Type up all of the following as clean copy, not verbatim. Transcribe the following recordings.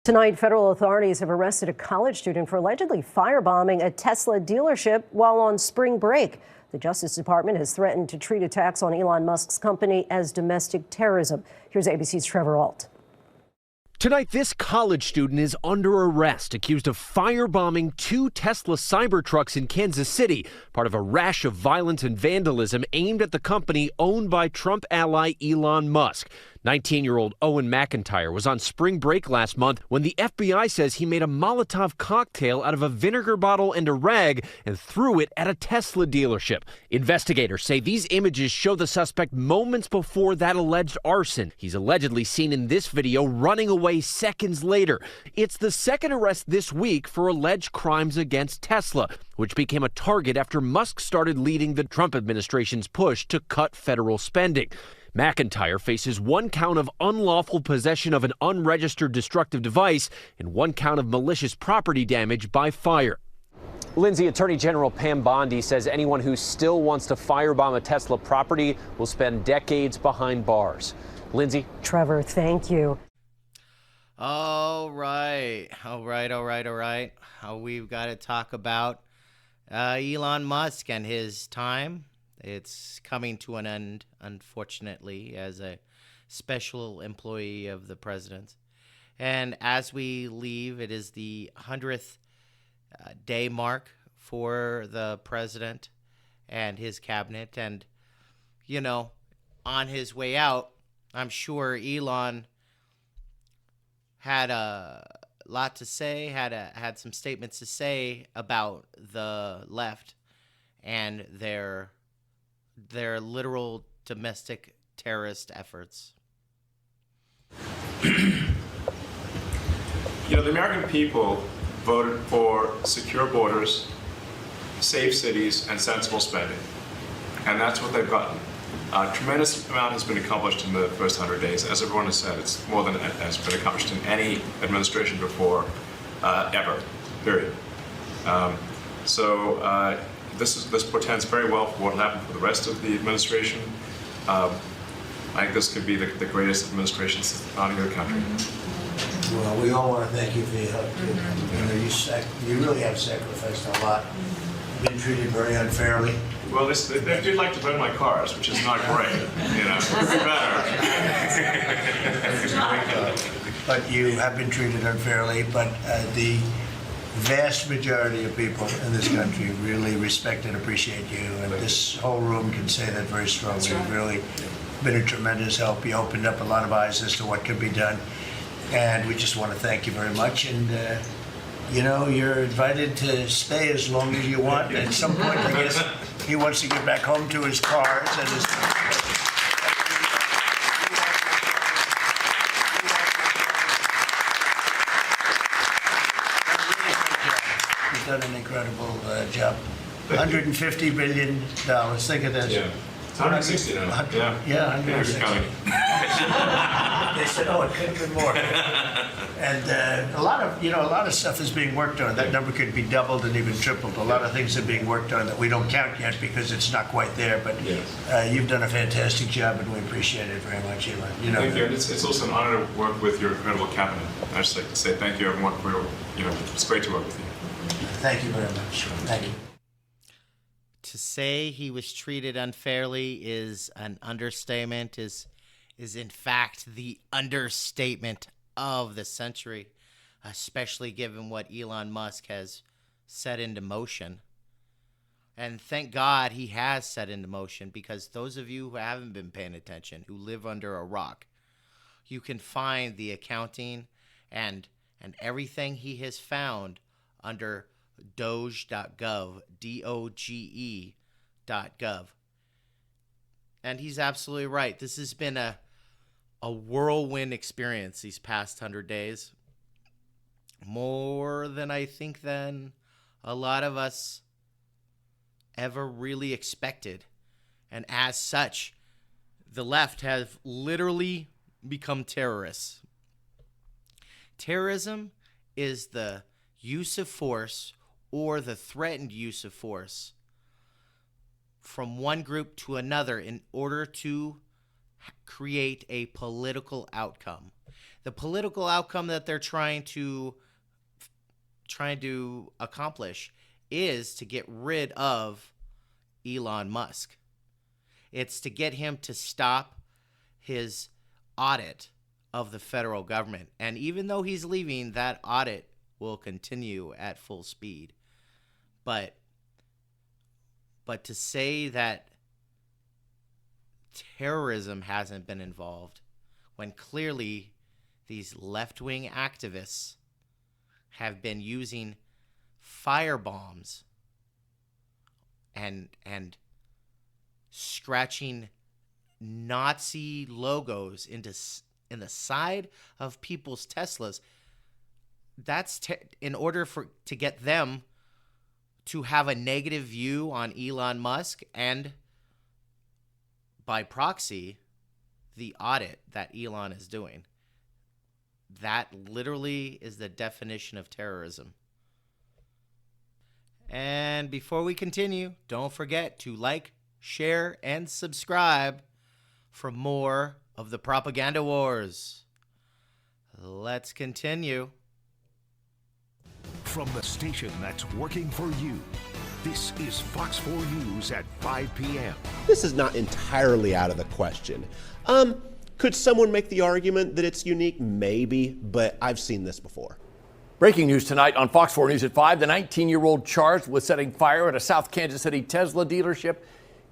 Tonight, federal authorities have arrested a college student for allegedly firebombing a Tesla dealership while on spring break. The Justice Department has threatened to treat attacks on Elon Musk's company as domestic terrorism. Here's ABC's Trevor Ault. Tonight, this college student is under arrest, accused of firebombing two Tesla Cybertrucks in Kansas City, part of a rash of violence and vandalism aimed at the company owned by Trump ally Elon Musk. 19-year-old Owen McIntire was on spring break last month when the FBI says he made a Molotov cocktail out of a vinegar bottle and a rag and threw it at a Tesla dealership. Investigators say these images show the suspect moments before that alleged arson. He's allegedly seen in this video running away seconds later. It's the second arrest this week for alleged crimes against Tesla, which became a target after Musk started leading the Trump administration's push to cut federal spending. McIntire faces one count of unlawful possession of an unregistered destructive device and one count of malicious property damage by fire. Lindsay, Attorney General Pam Bondi says anyone who still wants to firebomb a Tesla property will spend decades behind bars. Lindsay? Trevor, thank you. All right. We've got to talk about Elon Musk and his time. It's coming to an end, unfortunately, as a special employee of the president. And as we leave, it is the 100th day mark for the president and his cabinet. And, you know, on his way out, I'm sure Elon had a lot to say, had some statements to say about the left and their literal domestic terrorist efforts. You know, the American people voted for secure borders, safe cities, and sensible spending. And that's what they've gotten. A tremendous amount has been accomplished in the first 100 days. As everyone has said, it's more than has been accomplished in any administration before, ever, period. This portends very well for what will happen for the rest of the administration. I think this could be the greatest administration since the founding of the country. Well, we all want to thank you for your help. You really have sacrificed a lot. You've been treated very unfairly. Well, they do like to burn my cars, which is not great. You know, it could be better. But you have been treated unfairly. But the vast majority of people in this country really respect and appreciate you, and this whole room can say that very strongly. You've really been a tremendous help. You opened up a lot of eyes as to what could be done, and we just want to thank you very much. And you know, you're invited to stay as long as you want. At some point, I guess he wants to get back home to his cars and his. Done an incredible job. $150 billion. Think of this. Yeah. It's 160 now. Yeah, 160. They said, oh, it could have been more. And a lot of stuff is being worked on. That number could be doubled and even tripled. A lot of things are being worked on that we don't count yet because it's not quite there. But you've done a fantastic job, and we appreciate it very much, Elon. Thank you. It's also an honor to work with your incredible cabinet. I just like to say thank you, everyone. It's great to work with you. Thank you very much. Thank you. To say he was treated unfairly is an understatement, is in fact the understatement of the century, especially given what Elon Musk has set into motion. And thank God he has set into motion, because those of you who haven't been paying attention, who live under a rock, you can find the accounting and everything he has found under doge.gov, doge.gov. And he's absolutely right. This has been a whirlwind experience these past 100 days. More than I think than a lot of us ever really expected. And as such, the left have literally become terrorists. Terrorism is the use of force or the threatened use of force from one group to another in order to create a political outcome. The political outcome that they're trying to accomplish is to get rid of Elon Musk. It's to get him to stop his audit of the federal government. And even though he's leaving, that audit will continue at full speed. But to say that terrorism hasn't been involved when clearly these left-wing activists have been using firebombs and scratching Nazi logos in the side of people's Teslas, that's in order to get them to have a negative view on Elon Musk and by proxy the audit that Elon is doing. That literally is the definition of terrorism. And before we continue, don't forget to like, share, and subscribe for more of the propaganda wars. Let's continue. From the station that's working for you, this is Fox 4 News at 5 p.m. This is not entirely out of the question. Could someone make the argument that it's unique? Maybe, but I've seen this before. Breaking news tonight on Fox 4 News at 5. The 19-year-old charged with setting fire at a South Kansas City Tesla dealership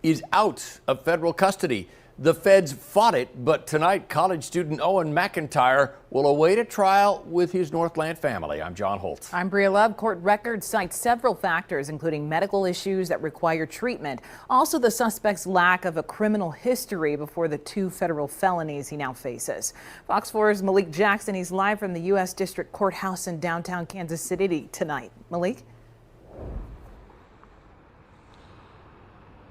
is out of federal custody. The feds fought it, but tonight college student Owen McIntire will await a trial with his Northland family. I'm John Holt. I'm Bria Love. Court records cite several factors, including medical issues that require treatment. Also, the suspect's lack of a criminal history before the 2 federal felonies he now faces. Fox 4's Malik Jackson. He's live from the U.S. District Courthouse in downtown Kansas City tonight. Malik?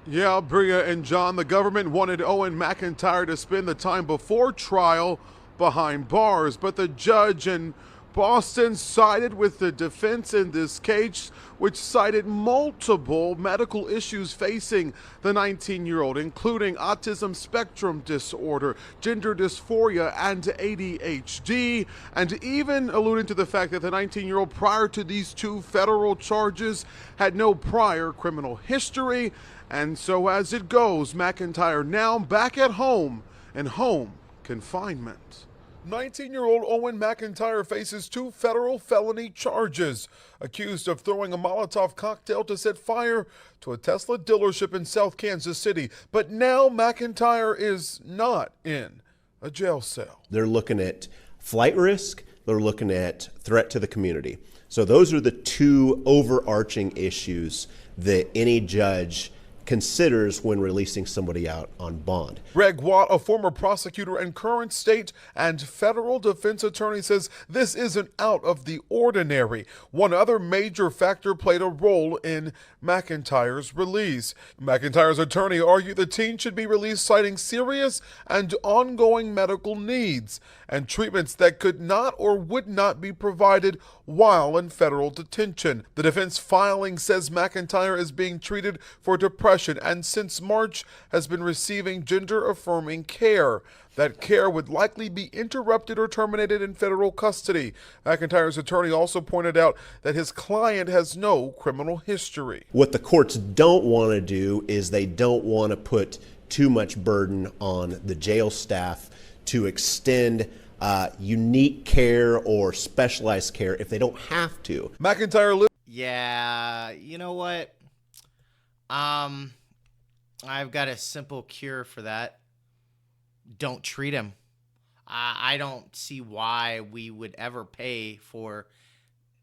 Yeah, Bria and John, the government wanted Owen McIntire to spend the time before trial behind bars, but the judge in Boston sided with the defense in this case, which cited multiple medical issues facing the 19-year-old, including autism spectrum disorder, gender dysphoria, and ADHD, and even alluding to the fact that the 19-year-old, prior to these 2 federal charges, had no prior criminal history. And so as it goes, McIntire now back at home in home confinement. 19-year-old Owen McIntire faces 2 federal felony charges, accused of throwing a Molotov cocktail to set fire to a Tesla dealership in South Kansas City. But now McIntire is not in a jail cell. They're looking at flight risk. They're looking at threat to the community. So those are the 2 overarching issues that any judge considers when releasing somebody out on bond. Greg Watt, a former prosecutor and current state and federal defense attorney, says this isn't out of the ordinary. One other major factor played a role in McIntire's release. McIntire's attorney argued the teen should be released citing serious and ongoing medical needs and treatments that could not or would not be provided while in federal detention. The defense filing says McIntire is being treated for depression and since March has been receiving gender-affirming care. That care would likely be interrupted or terminated in federal custody. McIntire's attorney also pointed out that his client has no criminal history. What the courts don't want to do is they don't want to put too much burden on the jail staff to extend unique care or specialized care if they don't have to. McIntire Yeah, you know what? I've got a simple cure for that. Don't treat him. I don't see why we would ever pay for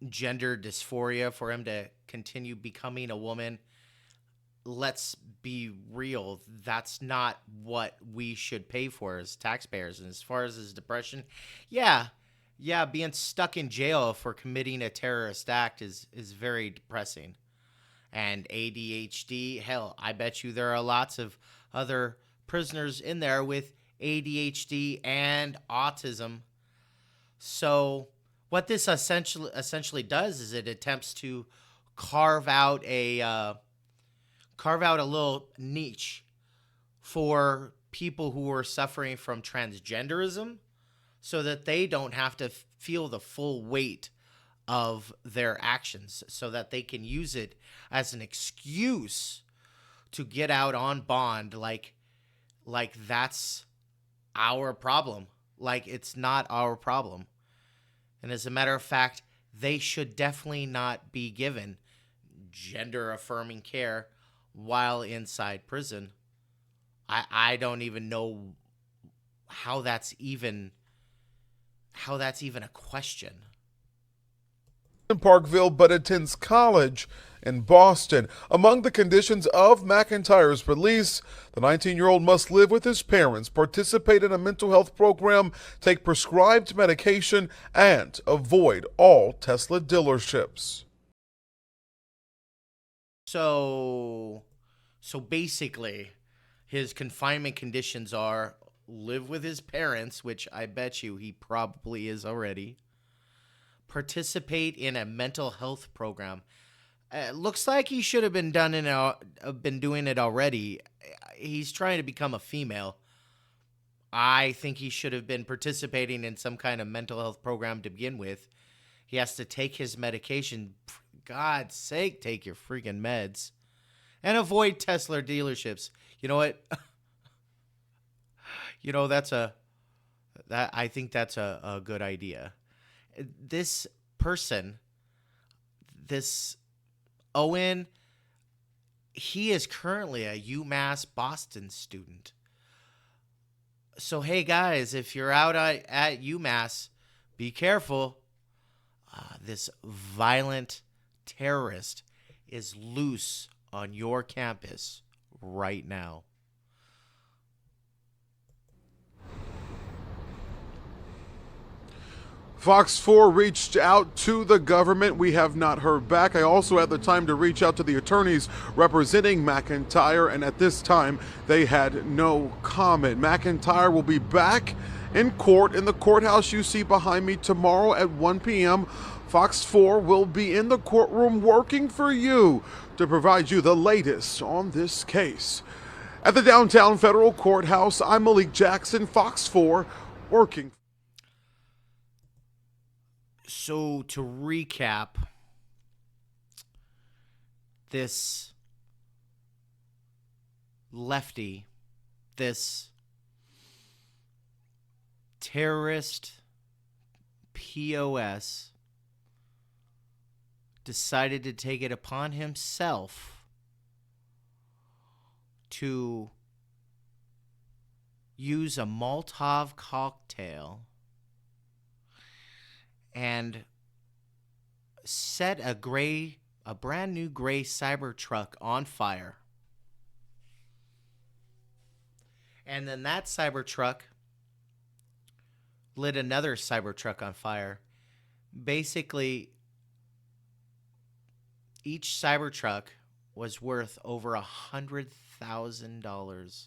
gender dysphoria for him to continue becoming a woman. Let's be real. That's not what we should pay for as taxpayers. And as far as his depression, yeah, being stuck in jail for committing a terrorist act is very depressing. And ADHD, hell, I bet you there are lots of other prisoners in there with ADHD and autism. So what this essentially does is it attempts to carve out a little niche for people who are suffering from transgenderism so that they don't have to feel the full weight of their actions, so that they can use it as an excuse to get out on bond, like that's our problem. Like, it's not our problem. And as a matter of fact, they should definitely not be given gender affirming care while inside prison. I don't even know how that's even a question. In Parkville, but attends college in Boston. Among the conditions of McIntire's release, the 19-year-old must live with his parents, participate in a mental health program, take prescribed medication, and avoid all Tesla dealerships. So basically, his confinement conditions are live with his parents, which I bet you he probably is already. Participate in a mental health program. Looks like he should have been doing it already. He's trying to become a female. I think he should have been participating in some kind of mental health program to begin with. He has to take his medication. For God's sake, take your freaking meds. And avoid Tesla dealerships. You know what? I think that's a good idea. This person, this Owen, he is currently a UMass Boston student. So, hey guys, if you're out at UMass, be careful. This violent terrorist is loose on your campus right now. Fox 4 reached out to the government. We have not heard back. I also had the time to reach out to the attorneys representing McIntire, and at this time, they had no comment. McIntire will be back in court in the courthouse you see behind me tomorrow at 1 p.m. Fox 4 will be in the courtroom working for you to provide you the latest on this case. At the downtown federal courthouse, I'm Malik Jackson, Fox 4, working. So to recap, this lefty, this terrorist POS decided to take it upon himself to use a Molotov cocktail and set a brand new gray Cybertruck on fire. And then that Cybertruck lit another Cybertruck on fire. Basically, each Cybertruck was worth over $100,000.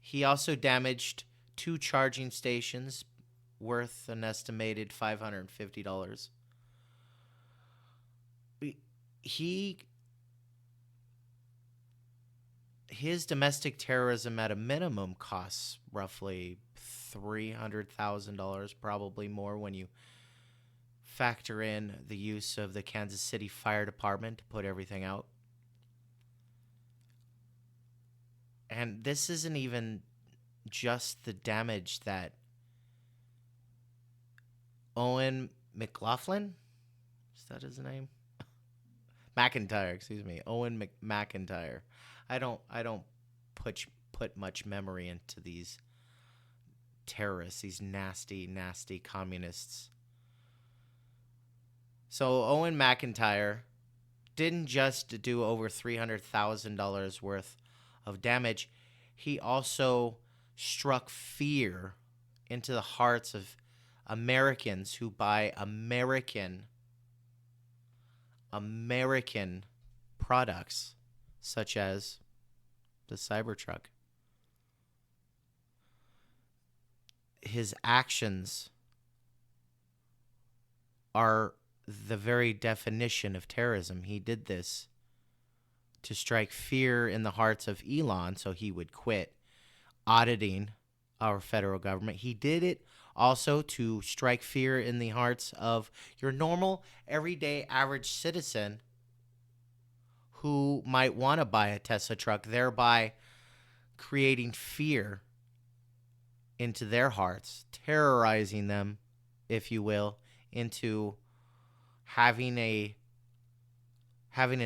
He also damaged 2 charging stations worth an estimated $550. His domestic terrorism at a minimum costs roughly $300,000, probably more when you factor in the use of the Kansas City Fire Department to put everything out. And this isn't even just the damage that Owen McLaughlin, is that his name? McIntire, excuse me. Owen McIntire. I don't put much memory into these terrorists, these nasty, nasty communists. So Owen McIntire didn't just do over $300,000 worth of damage. He also struck fear into the hearts of Americans who buy American products, such as the Cybertruck. His actions are the very definition of terrorism. He did this to strike fear in the hearts of Elon so he would quit auditing our federal government. He did it also to strike fear in the hearts of your normal, everyday, average citizen who might want to buy a Tesla truck, thereby creating fear into their hearts, terrorizing them, if you will, into having an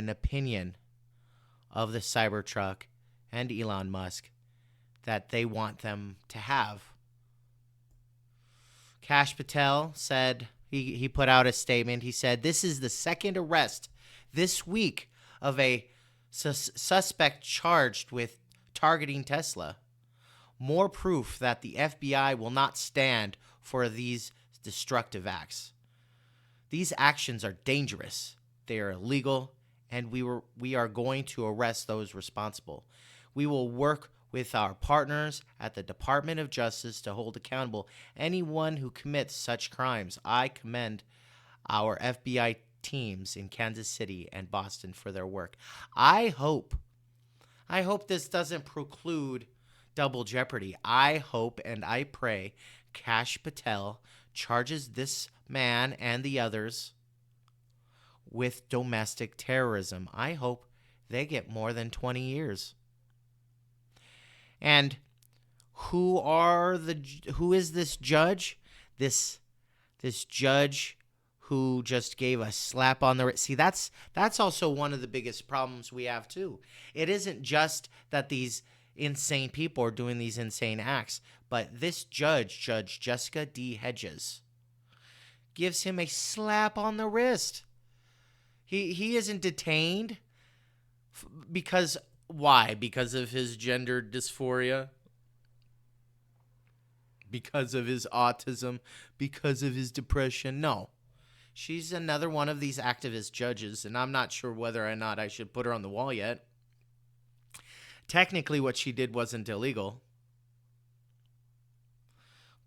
opinion of the Cybertruck and Elon Musk that they want them to have. Kash Patel said, he put out a statement. He said, "This is the second arrest this week of a suspect charged with targeting Tesla. More proof that the FBI will not stand for these destructive acts. These actions are dangerous. They are illegal, and we are going to arrest those responsible. We will work with our partners at the Department of Justice to hold accountable anyone who commits such crimes. I commend our FBI teams in Kansas City and Boston for their work." I hope this doesn't preclude double jeopardy. I hope and I pray Kash Patel charges this man and the others with domestic terrorism. I hope they get more than 20 years. And who is this judge? This judge who just gave a slap on the wrist. See, that's also one of the biggest problems we have too. It isn't just that these insane people are doing these insane acts, but this judge, Judge Jessica D. Hedges, gives him a slap on the wrist. He isn't detained because why? Because of his gender dysphoria? Because of his autism? Because of his depression? No. She's another one of these activist judges, and I'm not sure whether or not I should put her on the wall yet. Technically, what she did wasn't illegal,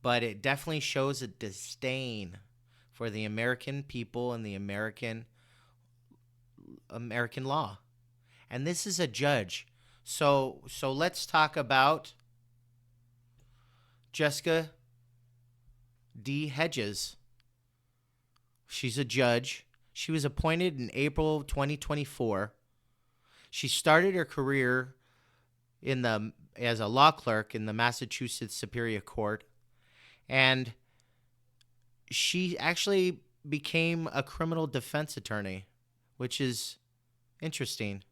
but it definitely shows a disdain for the American people and the American law. And this is a judge. So let's talk about Jessica D. Hedges. She's a judge. She was appointed in April of 2024. She started her career as a law clerk in the Massachusetts Superior Court, and she actually became a criminal defense attorney, which is interesting.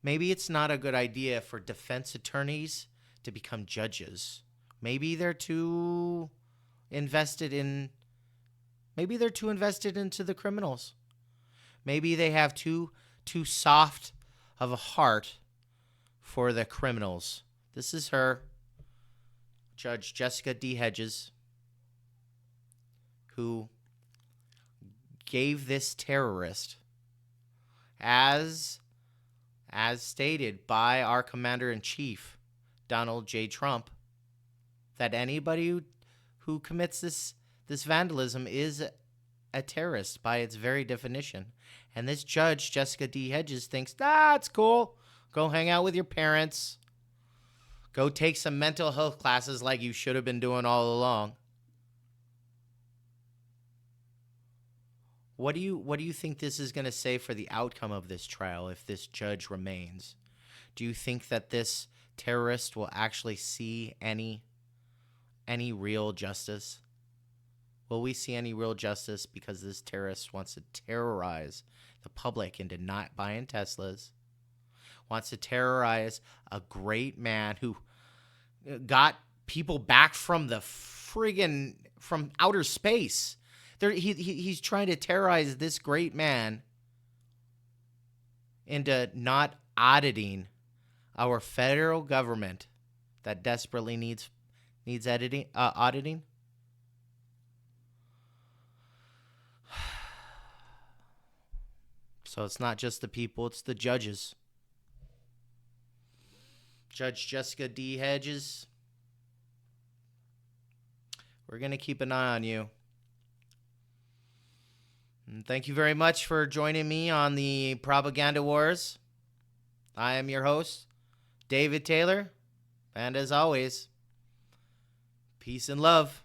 Maybe it's not a good idea for defense attorneys to become judges. Maybe they're too invested into the criminals. Maybe they have too soft of a heart for the criminals. This is her, Judge Jessica D. Hedges, who gave this terrorist, as stated by our Commander-in-Chief, Donald J. Trump, that anybody who commits this vandalism is a terrorist by its very definition. And this judge, Jessica D. Hedges, thinks, it's cool. Go hang out with your parents. Go take some mental health classes like you should have been doing all along. What do you think this is going to say for the outcome of this trial if this judge remains? Do you think that this terrorist will actually see any real justice? Will we see any real justice because this terrorist wants to terrorize the public into not buying Teslas, wants to terrorize a great man who got people back from from outer space? He's trying to terrorize this great man into not auditing our federal government that desperately needs auditing. So it's not just the people, it's the judges. Judge Jessica D. Hedges, we're going to keep an eye on you. And thank you very much for joining me on the Propaganda Wars. I am your host, David Taylor, and as always, peace and love.